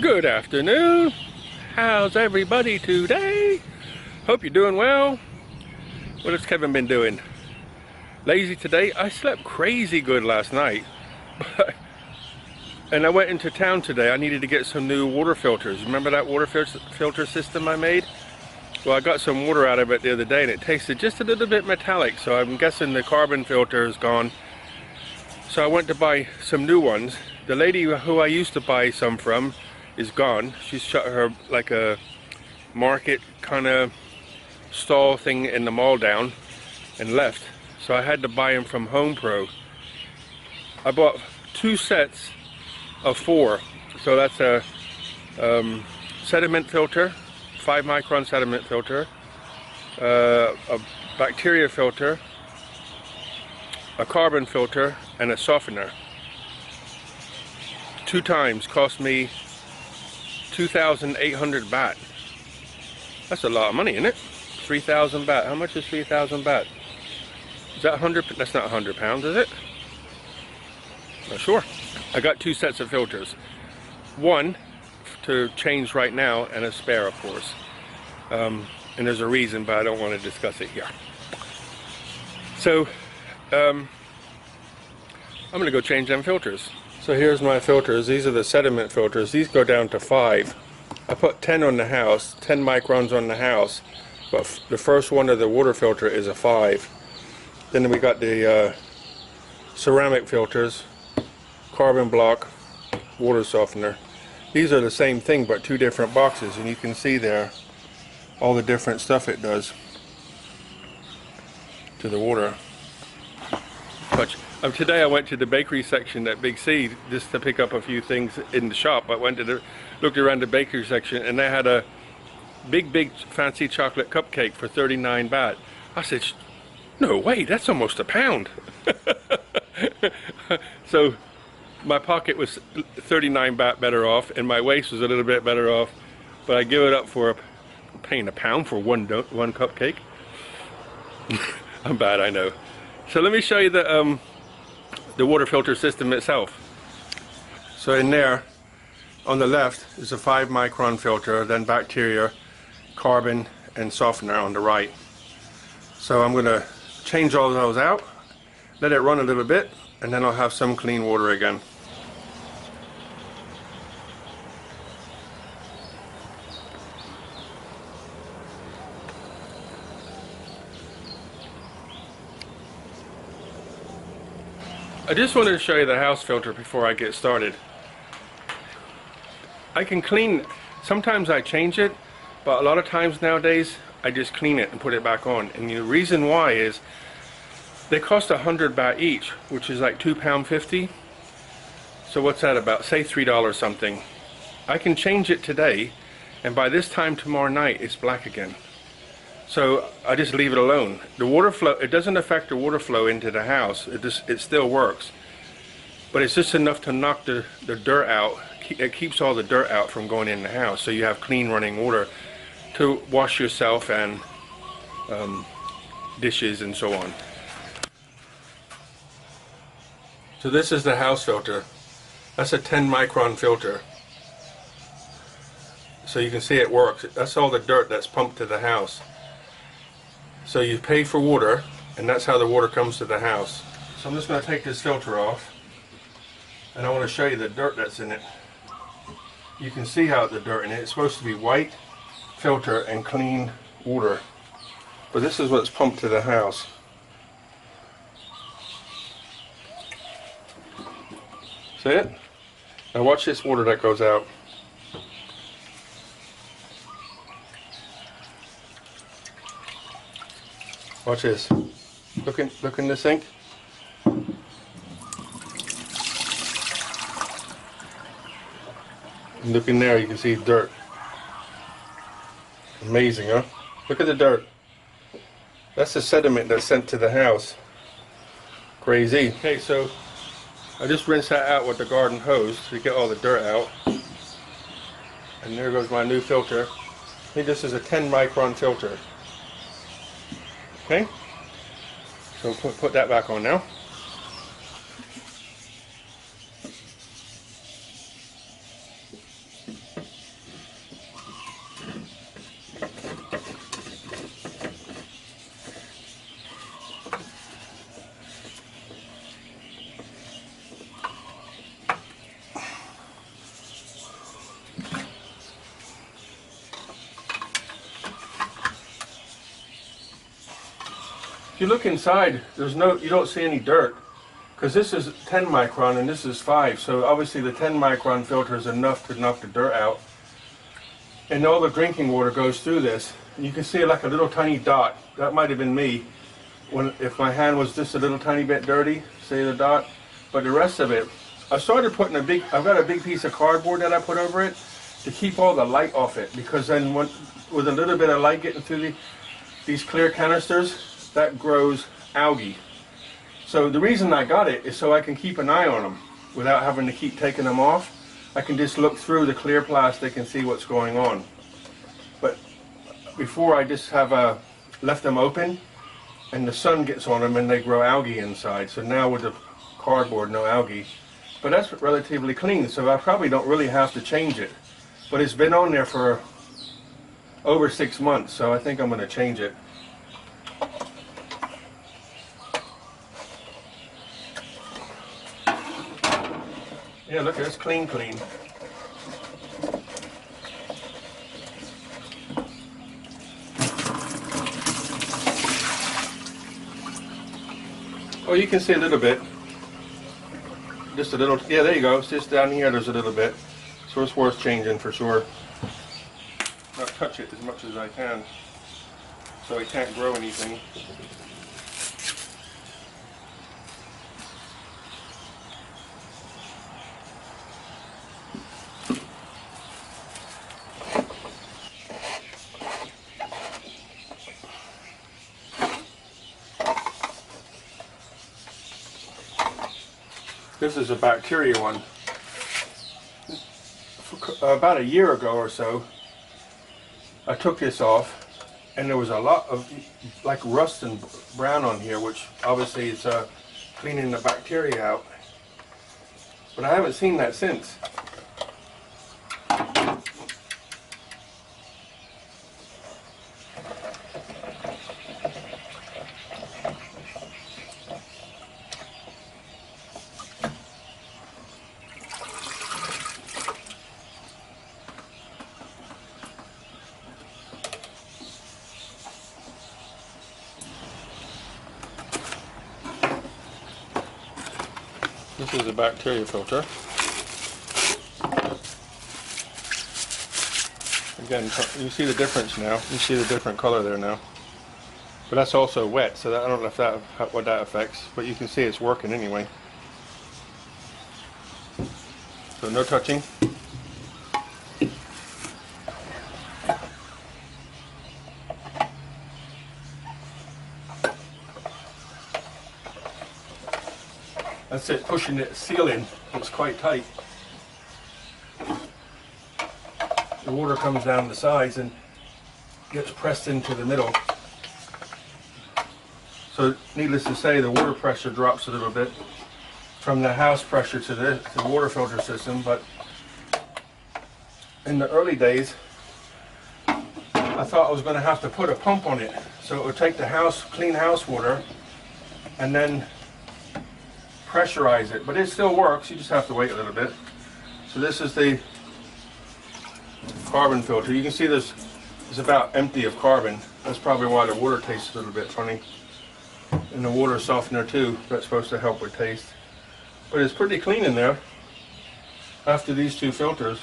Good afternoon. How's everybody today? Hope you're doing well. What has Kevin been doing? Lazy today? I slept crazy good last night. And I went into town today. I needed to get some new water filters. Remember that water filter system I made? Well, I got some water out of it the other day and it tasted just a little bit metallic, so I'm guessing the carbon filter is gone. So I went to buy some new ones. The lady who I used to buy some from is gone. She's shut her like a market kind of stall thing in the mall down and left. So I had to buy them from Home Pro. I bought 2 sets of 4. So that's a sediment filter, 5 micron sediment filter, a bacteria filter, a carbon filter, and a softener. 2 times cost me 2,800 baht. That's a lot of money, isn't it? 3,000 baht. How much is 3,000 baht? Is that 100? That's not 100 pounds, is it? Not sure. I got 2 sets of filters. One to change right now, and a spare, of course. And there's a reason, but I don't want to discuss it here. So, I'm going to go change them filters. So here's my filters. These are the sediment filters. These go down to 5. I put 10 on the house, 10 microns on the house, but the first one of the water filter is a 5. Then we got the ceramic filters, carbon block, water softener. These are the same thing but 2 different boxes, and you can see there all the different stuff it does to the water. But today I went to the bakery section at Big C just to pick up a few things in the shop. I went to looked around the bakery section and they had a big fancy chocolate cupcake for 39 baht. I said, no way, that's almost a pound. So my pocket was 39 baht better off and my waist was a little bit better off, but I give it up for paying a pound for one cupcake. I'm bad, I know. So let me show you the water filter system itself. So in there, on the left is a 5 micron filter, then bacteria, carbon, and softener on the right. So I'm going to change all of those out, let it run a little bit, and then I'll have some clean water again. I just wanted to show you the house filter before I get started. I can clean, sometimes I change it, but a lot of times nowadays I just clean it and put it back on. And the reason why is they cost 100 baht each, which is like £2.50. So what's that about? Say $3 something. I can change it today, and by this time tomorrow night it's black again. So I just leave it alone. The water flow, it doesn't affect the water flow into the house. It still works. But it's just enough to knock the dirt out. It keeps all the dirt out from going in the house. So you have clean running water to wash yourself and dishes and so on. So this is the house filter. That's a 10 micron filter. So you can see it works. That's all the dirt that's pumped to the house. So you pay for water, and that's how the water comes to the house. So I'm just going to take this filter off, and I want to show you the dirt that's in it. You can see how the dirt in it. It's supposed to be white filter and clean water, but this is what's pumped to the house. See it? Now watch this water that goes out. Watch this. Look in the sink. Look in there, you can see dirt. Amazing, huh? Look at the dirt. That's the sediment that's sent to the house. Crazy. Okay, so I just rinsed that out with the garden hose to get all the dirt out. And there goes my new filter. I think this is a 10 micron filter. Okay, so put that back on now. If you look inside, you don't see any dirt, because this is 10 micron and this is 5. So obviously the 10 micron filter is enough to knock the dirt out. And all the drinking water goes through this. And you can see like a little tiny dot. That might have been me if my hand was just a little tiny bit dirty, say the dot. But the rest of it, I started putting I've got a big piece of cardboard that I put over it to keep all the light off it, because then with a little bit of light getting through these clear canisters, that grows algae. So the reason I got it is so I can keep an eye on them without having to keep taking them off. I can just look through the clear plastic and see what's going on. But before, I just have left them open and the sun gets on them and they grow algae inside. So now with the cardboard, no algae. But that's relatively clean, so I probably don't really have to change it. But it's been on there for over 6 months, so I think I'm going to change it. Yeah, look, it's clean. Oh, you can see a little bit. Just a little, yeah, there you go. It's just down here, there's a little bit. So it's worth changing for sure. Not touch it as much as I can, so it can't grow anything. This is a bacteria one. About a year ago or so, I took this off, and there was a lot of like rust and brown on here, which obviously is cleaning the bacteria out. But I haven't seen that since. This is a bacteria filter. Again, you see the difference now. You see the different color there now. But that's also wet, so I don't know if what that affects, but you can see it's working anyway. So no touching. That's it, pushing it, sealing. It's quite tight. The water comes down the sides and gets pressed into the middle. So needless to say, the water pressure drops a little bit from the house pressure to the water filter system. But in the early days, I thought I was going to have to put a pump on it, so it would take the clean house water and then pressurize it, but it still works. You just have to wait a little bit. So this is the carbon filter. You can see this is about empty of carbon. That's probably why the water tastes a little bit funny. And the water softener too, that's supposed to help with taste. But it's pretty clean in there after these two filters.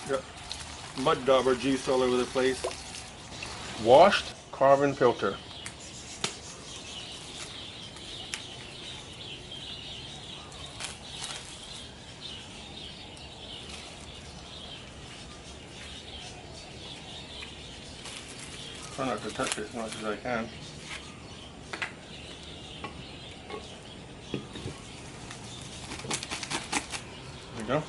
Yep. Mud dauber juice all over the place. Washed carbon filter. Try not to touch it as much as I can. There we go.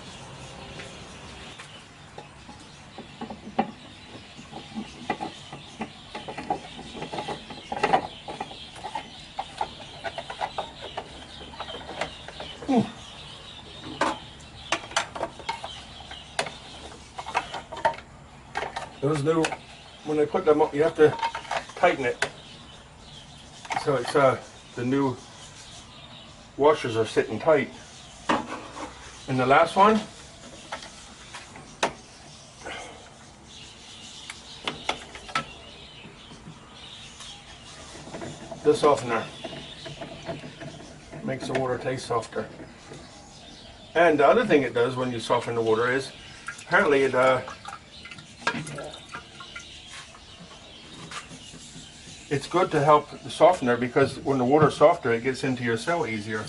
Those new, when they put them up, you have to tighten it. So it's the new washers are sitting tight. And the last one, the softener. Makes the water taste softer. And the other thing it does when you soften the water is, apparently it's good to help the softener, because when the water's softer, it gets into your cell easier.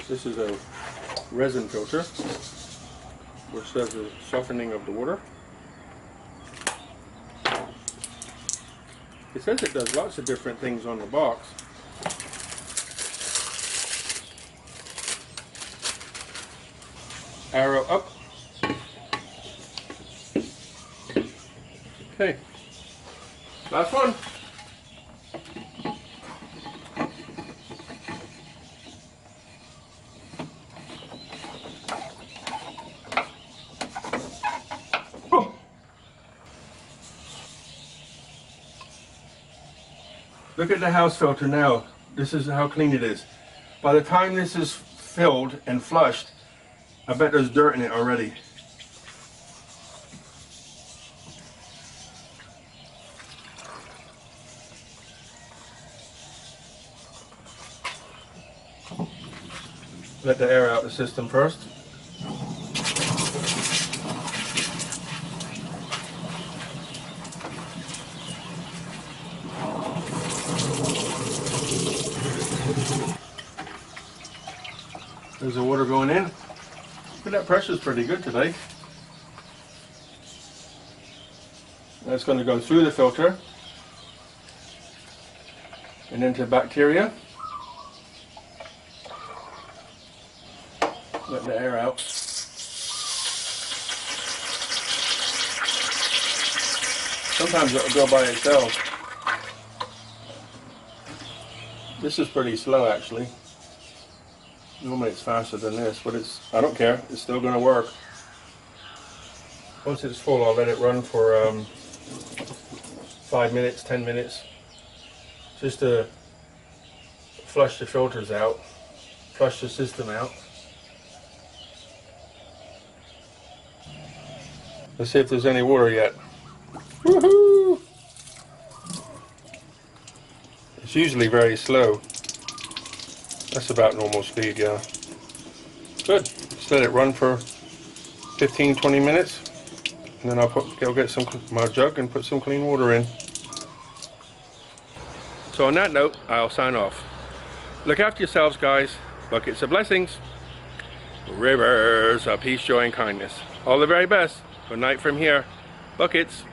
This is a resin filter, which does the softening of the water. It says it does lots of different things on the box. Arrow up. Okay, last one. Oh. Look at the house filter now. This is how clean it is. By the time this is filled and flushed, I bet there's dirt in it already. Let the air out the system first. There's the water going in. But that pressure's pretty good today. That's going to go through the filter and into bacteria. Let the air out. Sometimes it'll go by itself. This is pretty slow actually. Normally it's faster than this, but I don't care, it's still going to work. Once it's full, I'll let it run for 5 minutes, 10 minutes, just to flush the filters out, flush the system out. Let's see if there's any water yet. Woohoo! It's usually very slow. That's about normal speed, yeah. Good. Just let it run for 15-20 minutes, and then I'll get my jug and put some clean water in. So on that note, I'll sign off. Look after yourselves, guys. Buckets of blessings, rivers of peace, joy, and kindness. All the very best. Good night from here. Buckets.